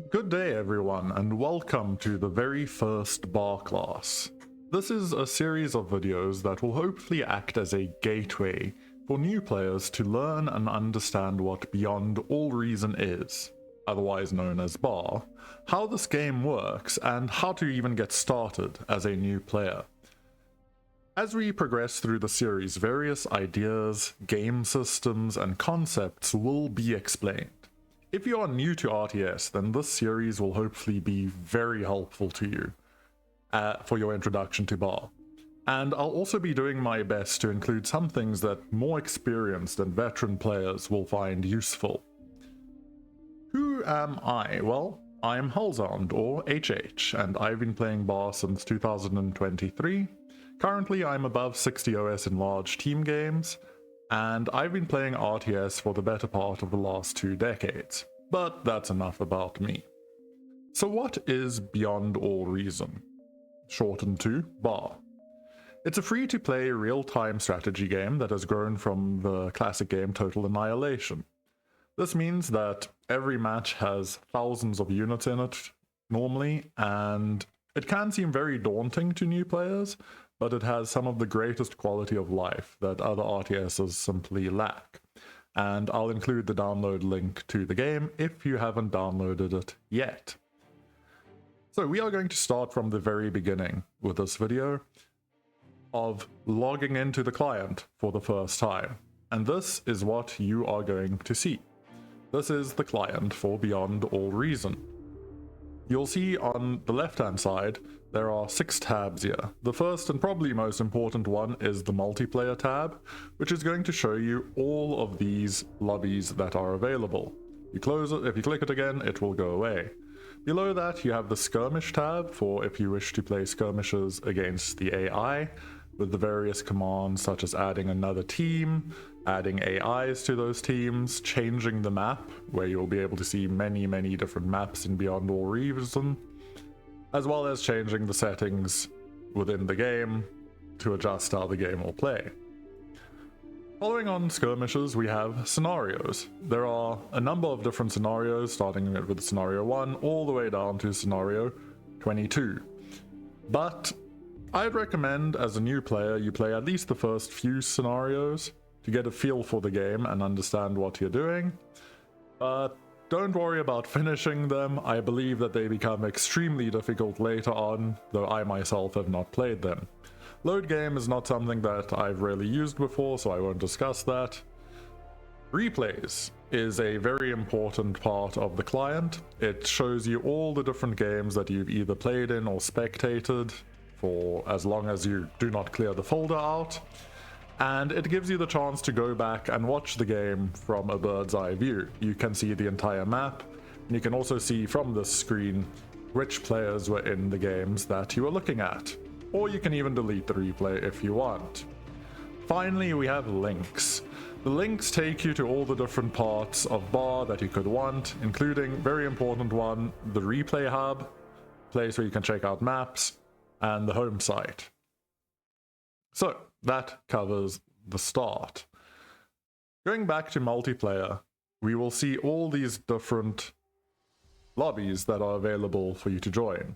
Good day everyone, and welcome to the very first bar class. This is a series of videos that will hopefully act as a gateway for new players to learn and understand what Beyond All Reason is, otherwise known as bar, how this game works, and how to even get started as a new player. As we progress through the series, various ideas, game systems, and concepts will be explained. If you are new to RTS, then this series will hopefully be very helpful to you for your introduction to bar. And I'll also be doing my best to include some things that more experienced and veteran players will find useful. Who am I? Well, I am Hulzond, or HH, and I've been playing bar since 2023. Currently, I'm above 60 OS in large team games, and I've been playing RTS for the better part of the last 2 decades. But that's enough about me. So what is Beyond All Reason? Shortened to BAR. It's a free-to-play real-time strategy game that has grown from the classic game Total Annihilation. This means that every match has thousands of units in it normally, and it can seem very daunting to new players, but it has some of the greatest quality of life that other RTSs simply lack. And I'll include the download link to the game if you haven't downloaded it yet. So we are going to start from the very beginning with this video of logging into the client for the first time. And this is what you are going to see. This is the client for Beyond All Reason. You'll see on the left-hand side, there are 6 tabs here. The first and probably most important one is the multiplayer tab, which is going to show you all of these lobbies that are available. You close it, if you click it again, it will go away. Below that, you have the skirmish tab for if you wish to play skirmishes against the AI, with the various commands such as adding another team, adding AIs to those teams, changing the map, where you'll be able to see many different maps in Beyond All Reason, as well as changing the settings within the game to adjust how the game will play. Following on skirmishes, we have scenarios. There are a number of different scenarios, starting with scenario 1 all the way down to scenario 22. But I'd recommend as a new player you play at least the first few scenarios to get a feel for the game and understand what you're doing. But don't worry about finishing them. I believe that they become extremely difficult later on, though I myself have not played them. Load game is not something that I've really used before, so I won't discuss that. Replays is a very important part of the client. It shows you all the different games that you've either played in or spectated, for as long as you do not clear the folder out, and it gives you the chance to go back and watch the game from a bird's eye view. You can see the entire map, and you can also see from this screen which players were in the games that you were looking at, or you can even delete the replay if you want. Finally, we have links. The links take you to all the different parts of bar that you could want, including, very important one, the replay hub, place where you can check out maps, and the home site. So that covers the start. Going back to multiplayer, we will see all these different lobbies that are available for you to join.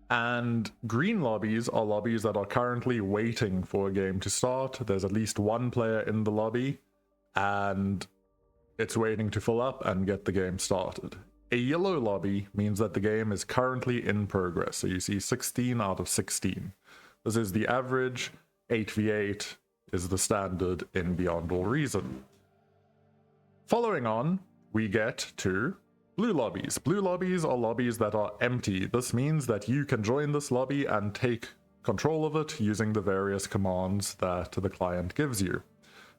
And green lobbies are lobbies that are currently waiting for a game to start. There's at least one player in the lobby, and it's waiting to fill up and get the game started. A yellow lobby means that the game is currently in progress, so you see 16 out of 16. This is the average, 8v8 is the standard in Beyond All Reason. Following on, we get to blue lobbies. Blue lobbies are lobbies that are empty. This means that you can join this lobby and take control of it using the various commands that the client gives you.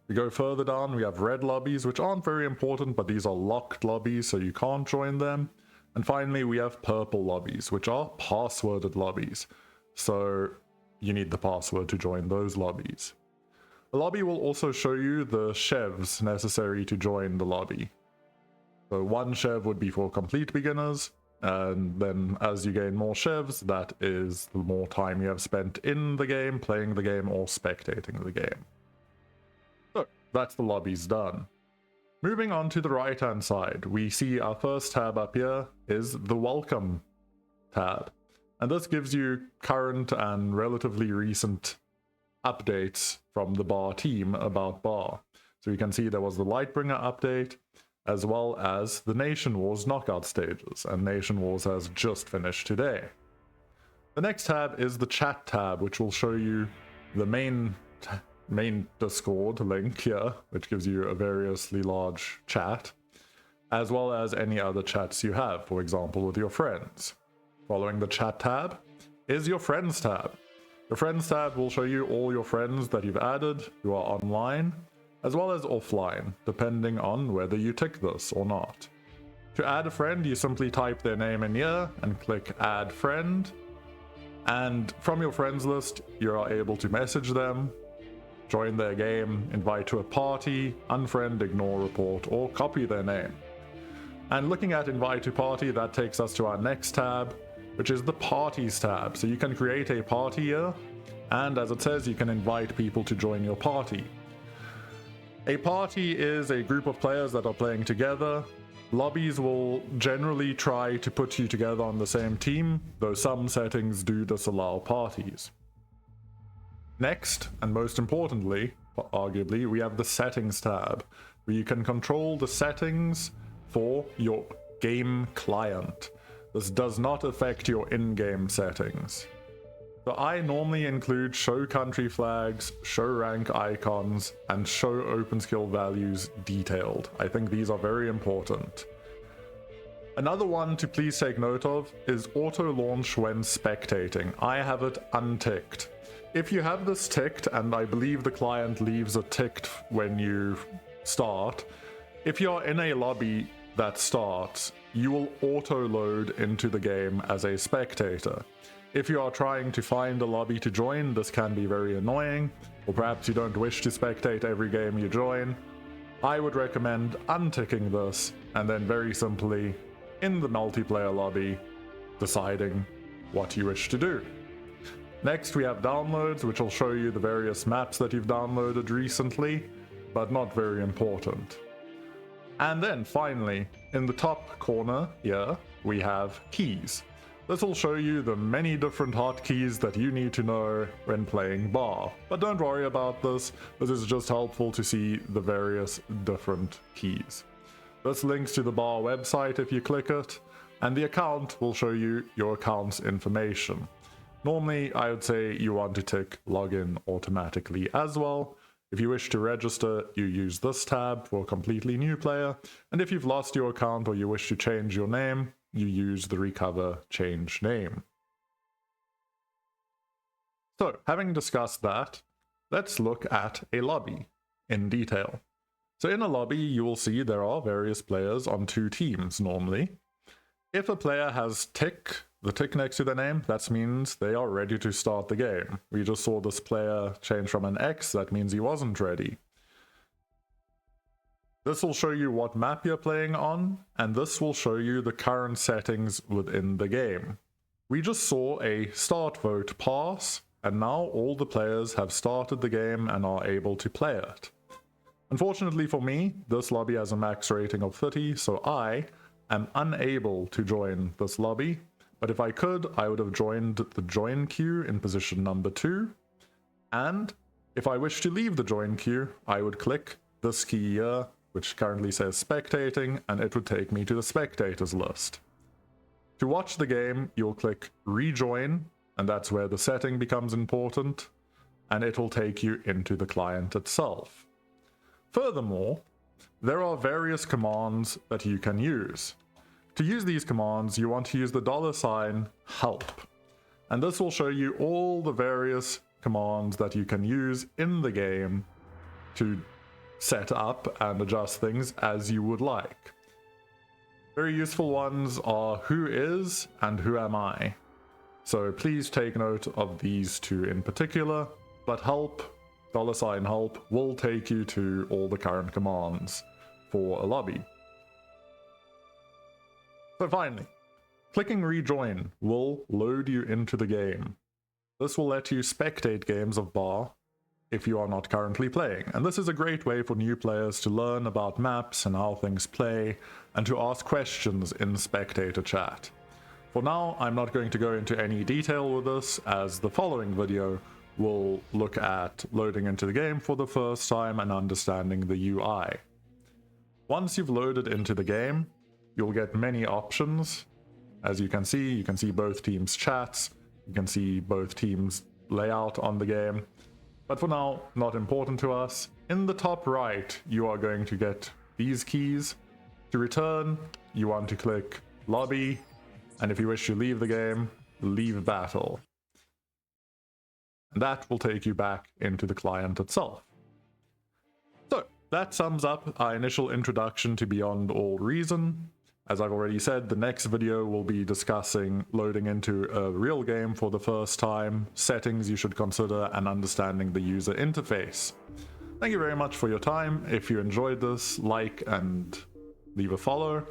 We go further down, we have red lobbies, which aren't very important, but these are locked lobbies, so you can't join them. And finally, we have purple lobbies, which are passworded lobbies. So you need the password to join those lobbies. The lobby will also show you the chevs necessary to join the lobby. So 1 chev would be for complete beginners, and then as you gain more chevs, that is the more time you have spent in the game, playing the game, or spectating the game. So that's the lobbies done. Moving on to the right hand side, we see our first tab up here is the Welcome tab. And this gives you current and relatively recent updates from the Bar team about Bar. So you can see there was the Lightbringer update, as well as the Nation Wars knockout stages, and Nation Wars has just finished today. The next tab is the Chat tab, which will show you the main Discord link here, which gives you a variously large chat, as well as any other chats you have, for example with your friends. Following the Chat tab is your Friends tab. The Friends tab will show you all your friends that you've added who are online, as well as offline, depending on whether you tick this or not. To add a friend, you simply type their name in here and click Add Friend, and from your friends list, you are able to message them, join their game, invite to a party, unfriend, ignore, report, or copy their name. And looking at Invite to Party, that takes us to our next tab, which is the Parties tab. So you can create a party here, and as it says, you can invite people to join your party. A party is a group of players that are playing together. Lobbies will generally try to put you together on the same team, though some settings do disallow parties. Next, and most importantly, arguably, we have the Settings tab, where you can control the settings for your game client. This does not affect your in-game settings. So I normally include show country flags, show rank icons, and show open skill values detailed. I think these are very important. Another one to please take note of is auto launch when spectating. I have it unticked. If you have this ticked, and I believe the client leaves it ticked when you start, if you're in a lobby that starts, you will auto load into the game as a spectator. If you are trying to find a lobby to join, this can be very annoying, or perhaps you don't wish to spectate every game you join. I would recommend unticking this, and then very simply, in the multiplayer lobby, deciding what you wish to do. Next we have downloads, which will show you the various maps that you've downloaded recently, but not very important. And then finally, in the top corner here, we have keys. This will show you the many different hotkeys that you need to know when playing Bar. But don't worry about this, this is just helpful to see the various different keys. This links to the Bar website if you click it, and the account will show you your account's information. Normally, I would say you want to tick login automatically as well. If you wish to register, you use this tab for a completely new player, and if you've lost your account or you wish to change your name, you use the recover change name. So, having discussed that, let's look at a lobby in detail. So in a lobby, you will see there are various players on two teams normally. If a player has the tick next to their name, that means they are ready to start the game. We just saw this player change from an X, that means he wasn't ready. This will show you what map you're playing on, and this will show you the current settings within the game. We just saw a start vote pass, and now all the players have started the game and are able to play it. Unfortunately for me, this lobby has a max rating of 30, so I am unable to join this lobby, but if I could, I would have joined the join queue in position number 2, and if I wish to leave the join queue, I would click this key here, which currently says spectating, and it would take me to the spectators list. To watch the game, you'll click rejoin, and that's where the setting becomes important, and it will take you into the client itself. Furthermore, there are various commands that you can use. To use these commands, you want to use the $help, and this will show you all the various commands that you can use in the game to set up and adjust things as you would like. Very useful ones are who is and who am I. So please take note of these two in particular, but help, $help, will take you to all the current commands for a lobby. So finally, clicking rejoin will load you into the game. This will let you spectate games of Bar if you are not currently playing. And this is a great way for new players to learn about maps and how things play, and to ask questions in spectator chat. For now, I'm not going to go into any detail with this, as the following video will look at loading into the game for the first time and understanding the UI. Once you've loaded into the game, you'll get many options. As you can see both teams' chats, you can see both teams' layout on the game. But for now, not important to us. In the top right, you are going to get these keys. To return, you want to click Lobby, and if you wish to leave the game, Leave Battle. And that will take you back into the client itself. So, that sums up our initial introduction to Beyond All Reason. As I've already said, the next video will be discussing loading into a real game for the first time, settings you should consider, and understanding the user interface. Thank you very much for your time. If you enjoyed this, like and leave a follow,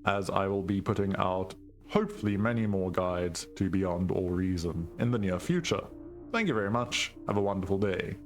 as I will be putting out hopefully many more guides to Beyond All Reason in the near future. Thank you very much. Have a wonderful day.